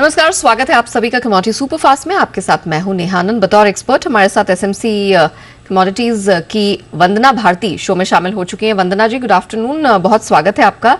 नमस्कार, स्वागत है आप सभी का कमोडिटी सुपरफास्ट में। आपके साथ मैं हूं नेहानंद। बतौर एक्सपर्ट हमारे साथ एसएमसी कमोडिटीज की वंदना भारती शो में शामिल हो चुकी हैं। वंदना जी, गुड आफ्टरनून, बहुत स्वागत है आपका।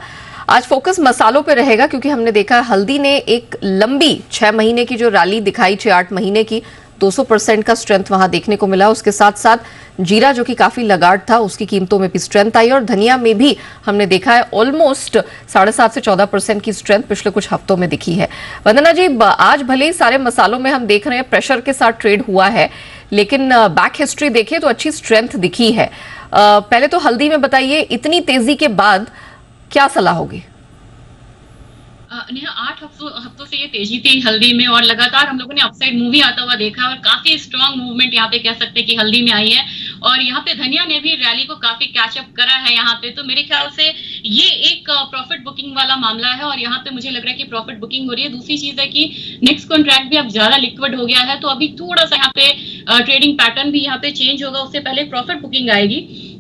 आज फोकस मसालों पे रहेगा क्योंकि हमने देखा हल्दी ने एक लंबी 6 महीने की जो रैली दिखाई, 6-8 महीने की 200% का स्ट्रेंथ वहां देखने को मिला। उसके साथ साथ जीरा जो कि काफी लगाड़ था, उसकी कीमतों में भी स्ट्रेंथ आई और धनिया में भी हमने देखा है ऑलमोस्ट 7.5 से 14% की स्ट्रेंथ पिछले कुछ हफ्तों में दिखी है। वंदना जी, आज भले ही सारे मसालों में हम देख रहे हैं प्रेशर के साथ ट्रेड हुआ है, लेकिन बैक हिस्ट्री देखें तो अच्छी स्ट्रेंथ दिखी है। पहले तो हल्दी में बताइए, इतनी तेजी के बाद क्या सलाह होगी? नेहा, 8 हफ्तों से ये तेजी थी हल्दी में और लगातार हम लोगों ने अपसाइड मूव ही आता हुआ देखा और काफी स्ट्रांग मूवमेंट यहाँ पे कह सकते हैं कि हल्दी में आई है। और यहाँ पे धनिया ने भी रैली को काफी कैचअप करा है यहाँ पे। तो मेरे ख्याल से ये एक प्रॉफिट बुकिंग वाला मामला है और यहाँ पे मुझे लग रहा है कि प्रॉफिट बुकिंग हो रही है। दूसरी चीज है कि नेक्स्ट कॉन्ट्रैक्ट भी अब ज्यादा लिक्विड हो गया है, तो अभी थोड़ा सा यहाँ पे ट्रेडिंग पैटर्न भी यहाँ पे चेंज होगा, उससे पहले प्रॉफिट बुकिंग आएगी।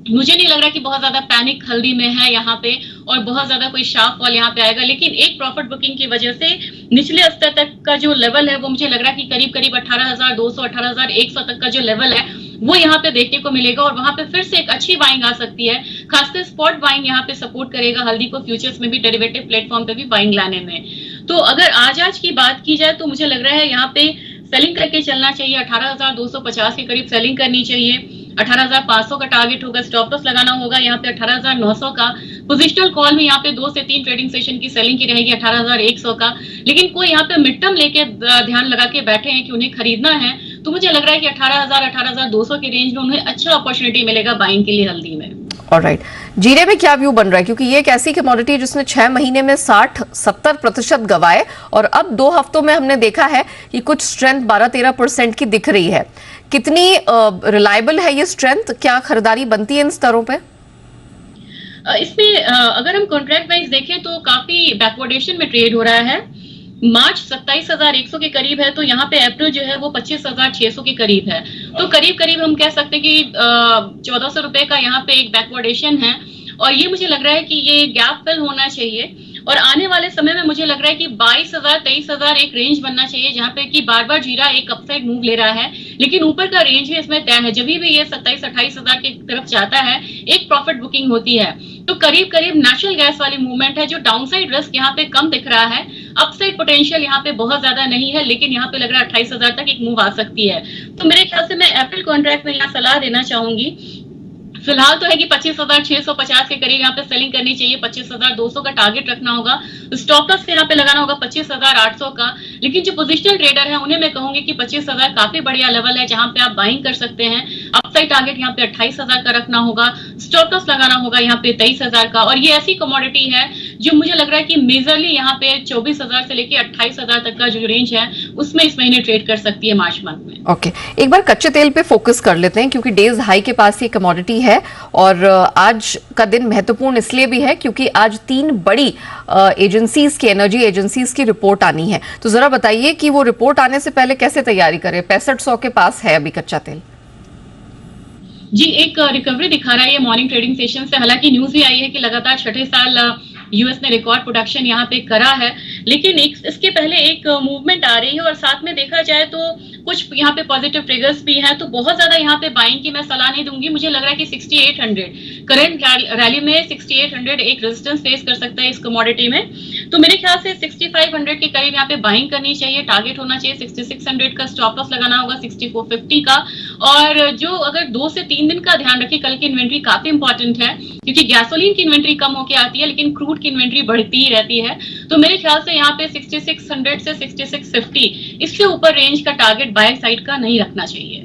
मुझे नहीं लग रहा कि बहुत ज्यादा पैनिक हल्दी में है यहाँ पे और बहुत ज्यादा कोई शार्प फॉल यहाँ पे आएगा, लेकिन एक प्रॉफिट बुकिंग की वजह से निचले स्तर तक का जो लेवल है वो मुझे लग रहा है कि करीब करीब 18,200 18,100 तक का जो लेवल है वो यहाँ पे देखने को मिलेगा और वहां पे फिर से एक अच्छी बाइंग आ सकती है। खासकर स्पॉट बाइंग यहाँ पे सपोर्ट करेगा हल्दी को, फ्यूचर्स में भी, डेरिवेटिव प्लेटफॉर्म पे भी बाइंग लाने में। तो अगर आज की बात की जाए तो मुझे लग रहा है यहाँ पे सेलिंग करके चलना चाहिए। 18,250 के करीब सेलिंग करनी चाहिए। 18,500 का टारगेट होगा, स्टॉप लॉस लगाना होगा यहाँ पे 18,900 का। पोजिशनल कॉल में यहाँ पे 2 से 3 ट्रेडिंग सेशन की सेलिंग की रहेगी 18,100 का। लेकिन कोई यहाँ पे मिड टर्म लेके ध्यान लगा के बैठे हैं कि उन्हें खरीदना है, तो मुझे लग रहा है कि 18,000 18,200 के रेंज में उन्हें अच्छा अपॉर्चुनिटी मिलेगा बाइंग के लिए हल्दी में। ऑलराइट, जीरे में क्या व्यू बन रहा है? क्योंकि ये एक ऐसी कमोडिटी जिसने 6 महीने में 60-70% गवाए और अब 2 हफ्तों में हमने देखा है कि कुछ स्ट्रेंथ 12-13% की दिख रही है। कितनी रिलायबल है ये स्ट्रेंथ? क्या खरीदारी बनती है इन स्तरों पे? इसमें अगर हम कॉन्ट्रैक्ट वाइज देखें तो काफी बैकवर्डेशन में ट्रेड हो रहा है। मार्च 27,100 के करीब है, तो यहाँ पे अप्रैल जो है वो 25,600 के करीब है। तो करीब करीब हम कह सकते हैं कि 1,400 रुपए का यहाँ पे एक बैकवर्डेशन है और ये मुझे लग रहा है कि ये गैप फिल होना चाहिए और आने वाले समय में मुझे लग रहा है कि 22,000 23,000 एक रेंज बनना चाहिए, जहां पे कि बार बार जीरा एक अपसाइड मूव ले रहा है, लेकिन ऊपर का रेंज भी इसमें तय है। जब भी ये 27-28,000 की तरफ जाता है एक प्रॉफिट बुकिंग होती है। तो करीब करीब नेचुरल गैस वाली मूवमेंट है, जो डाउनसाइड रिस्क यहाँ पे कम दिख रहा है, अपसाइड पोटेंशियल यहाँ पे बहुत ज्यादा नहीं है, लेकिन यहाँ पे लग रहा है 28,000 तक एक मूव आ सकती है। तो मेरे ख्याल से मैं अप्रैल कॉन्ट्रैक्ट में यहाँ सलाह देना चाहूंगी। फिलहाल तो है कि 25,650 के करीब यहाँ पे सेलिंग करनी चाहिए, 25,200 का टारगेट रखना होगा, स्टॉप लॉस यहाँ पे लगाना होगा 25,800 का। लेकिन जो पोजिशनल ट्रेडर है उन्हें मैं कहूंगी कि 25,000 काफी बढ़िया लेवल है जहां पे आप बाइंग कर सकते हैं। अपसाइड टारगेट यहाँ पे 28,000 का रखना होगा, स्टॉप लॉस लगाना होगा यहाँ पे 23,000 का। और ये ऐसी कमोडिटी है जो मुझे लग रहा है कि मेजरली यहाँ पे 24,000 से लेके 28,000 तक का जो रेंज है उसमें इस महीने ट्रेड कर सकती है मार्च मंथ में। ओके, एक बार कच्चे तेल पे फोकस कर लेते हैं क्योंकि डेज हाई के पास ये कमोडिटी है और आज का दिन महत्वपूर्ण इसलिए भी है क्योंकि आज 3 बड़ी एजेंसीज की, एनर्जी एजेंसीज की रिपोर्ट आनी है। तो जरा बताइए कि वो रिपोर्ट आने से पहले कैसे तैयारी करें? 6500 के पास है अभी कच्चा तेल। जी, एक रिकवरी दिखा रहा है ये मॉर्निंग ट्रेडिंग सेशन से। हालांकि न्यूज भी आई है कि लगातार छठे साल यूएस ने रिकॉर्ड प्रोडक्शन यहाँ पे करा है, लेकिन इसके पहले एक मूवमेंट आ रही है और साथ में देखा जाए तो कुछ यहाँ पे पॉजिटिव ट्रिगर्स भी हैं। तो बहुत ज्यादा यहाँ पे बाइंग की मैं सलाह नहीं दूंगी। मुझे लग रहा है कि 6800 करंट रैली में 6800 एक रेजिस्टेंस फेस कर सकता है इस कमोडिटी में। तो मेरे ख्याल से 6500 के करीब यहाँ पे बाइंग करनी चाहिए, टारगेट होना चाहिए 6600 का, स्टॉप लॉस लगाना होगा 6450 का। और जो अगर 2 से 3 दिन का ध्यान रखिए, कल की इन्वेंट्री काफी इंपॉर्टेंट है क्योंकि गैसोलीन की इन्वेंट्री कम होकर आती है लेकिन क्रूड की इन्वेंट्री बढ़ती ही रहती है। तो मेरे ख्याल से यहाँ पे 6600 से 6650 इससे ऊपर रेंज का टारगेट बाय साइड का नहीं रखना चाहिए।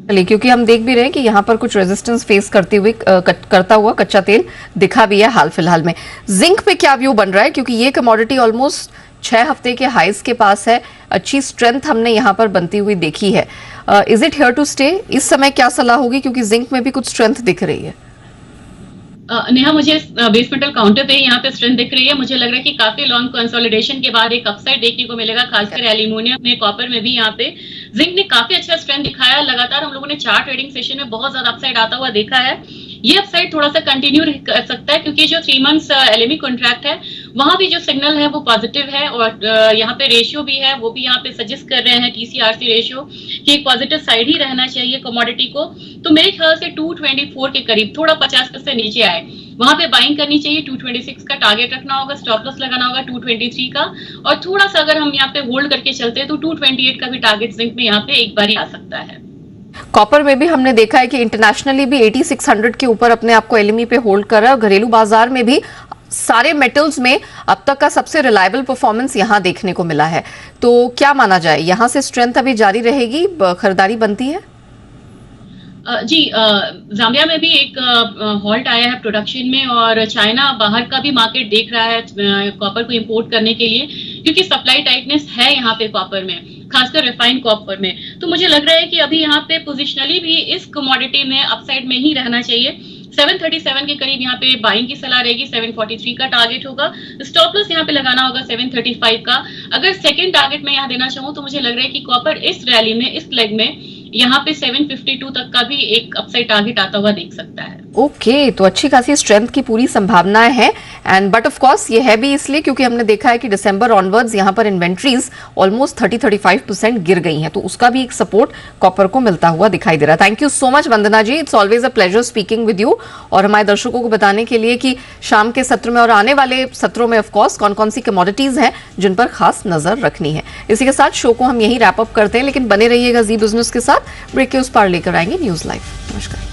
चलिए, क्योंकि हम देख भी रहे हैं कि यहाँ पर कुछ रेजिस्टेंस फेस करता हुआ कच्चा तेल दिखा भी है हाल फिलहाल में। जिंक पे क्या व्यू बन रहा है? क्योंकि ये कमोडिटी ऑलमोस्ट 6 हफ्ते के हाइस के पास है, अच्छी स्ट्रेंथ हमने यहाँ पर बनती हुई देखी है। Is it here to stay? इस समय क्या सलाह होगी क्योंकि जिंक में भी कुछ स्ट्रेंथ दिख रही है? नेहा, मुझे बेस मेटल काउंटर पे यहाँ पे स्ट्रेंथ दिख रही है। मुझे लग रहा है कि काफी लॉन्ग कंसोलिडेशन के बाद एक अपसाइड देखने को मिलेगा, खासकर एल्यूमिनियम में, कॉपर में भी। यहाँ पे जिंक ने काफी अच्छा स्ट्रेंथ दिखाया। लगातार हम लोगों ने 4 ट्रेडिंग सेशन में बहुत ज्यादा अपसाइड आता हुआ देखा है। ये अपसाइड थोड़ा सा कंटिन्यू कर सकता है, क्योंकि जो 3 मंथ्स एलएमई कॉन्ट्रैक्ट है वहां भी जो सिग्नल है वो पॉजिटिव है, और यहाँ पे रेशियो भी है, वो भी यहाँ पे सजेस्ट कर रहे हैं टीसीआरसी रेशियो कि एक पॉजिटिव साइड ही रहना चाहिए कमोडिटी को। तो मेरे ख्याल से 224 के करीब, थोड़ा 50 से नीचे आए वहां पे बाइंग करनी चाहिए। 226 का टारगेट रखना होगा, स्टॉप लॉस लगाना होगा 223 का, और थोड़ा सा अगर हम यहाँ पे होल्ड करके चलते हैं तो 228 का भी टारगेट जिंक में यहाँ पे एक बार ही आ सकता है। कॉपर में भी हमने देखा है कि इंटरनेशनली भी 8600 के ऊपर अपने आप को एलएमई पे होल्ड कर रहा है, और घरेलू बाजार में भी सारे मेटल्स में अब तक का सबसे रिलायबल परफॉर्मेंस यहां देखने को मिला है। तो क्या माना जाए, यहां से स्ट्रेंथ अभी जारी रहेगी, खरीदारी बनती है? जी, जाम्बिया में भी एक हॉल्ट आया है प्रोडक्शन में, और चाइना बाहर का भी मार्केट देख रहा है कॉपर को इंपोर्ट करने के लिए, क्योंकि सप्लाई टाइटनेस है यहाँ पे कॉपर में, खासकर रिफाइंड कॉपर में। तो मुझे लग रहा है कि अभी यहाँ पे पोजिशनली भी इस कमोडिटी में अपसाइड में ही रहना चाहिए। 737 के करीब यहाँ पे बाइंग की सलाह रहेगी, 743 का टारगेट होगा, स्टॉप लॉस यहाँ पे लगाना होगा 735 का। अगर सेकंड टारगेट में यहाँ देना चाहूँ तो मुझे लग रहा है कि कॉपर इस रैली में, इस लेग में यहाँ पे 752 तक का भी एक अपसाइड टारगेट आता हुआ देख सकता है। ओके, तो अच्छी खासी स्ट्रेंथ की पूरी संभावनाएं हैं, एंड बट ऑफ कोर्स ये है भी इसलिए क्योंकि हमने देखा है कि दिसंबर ऑनवर्ड्स यहां पर इन्वेंट्रीज ऑलमोस्ट 30-35% गिर गई हैं, तो उसका भी एक सपोर्ट कॉपर को मिलता हुआ दिखाई दे रहा है। Thank you so much Vandana ji, it's always a pleasure speaking with you, और हमारे दर्शकों को बताने के लिए कि शाम के सत्र में और आने वाले सत्रों में ऑफकोर्स कौन कौन सी कमोडिटीज हैं जिन पर खास नजर रखनी है। इसी के साथ शो को हम यही रैप अप करते हैं, लेकिन बने रहिएगा जी बिजनेस के साथ। ब्रेक के उस पार लेकर आएंगे न्यूज लाइव। नमस्कार।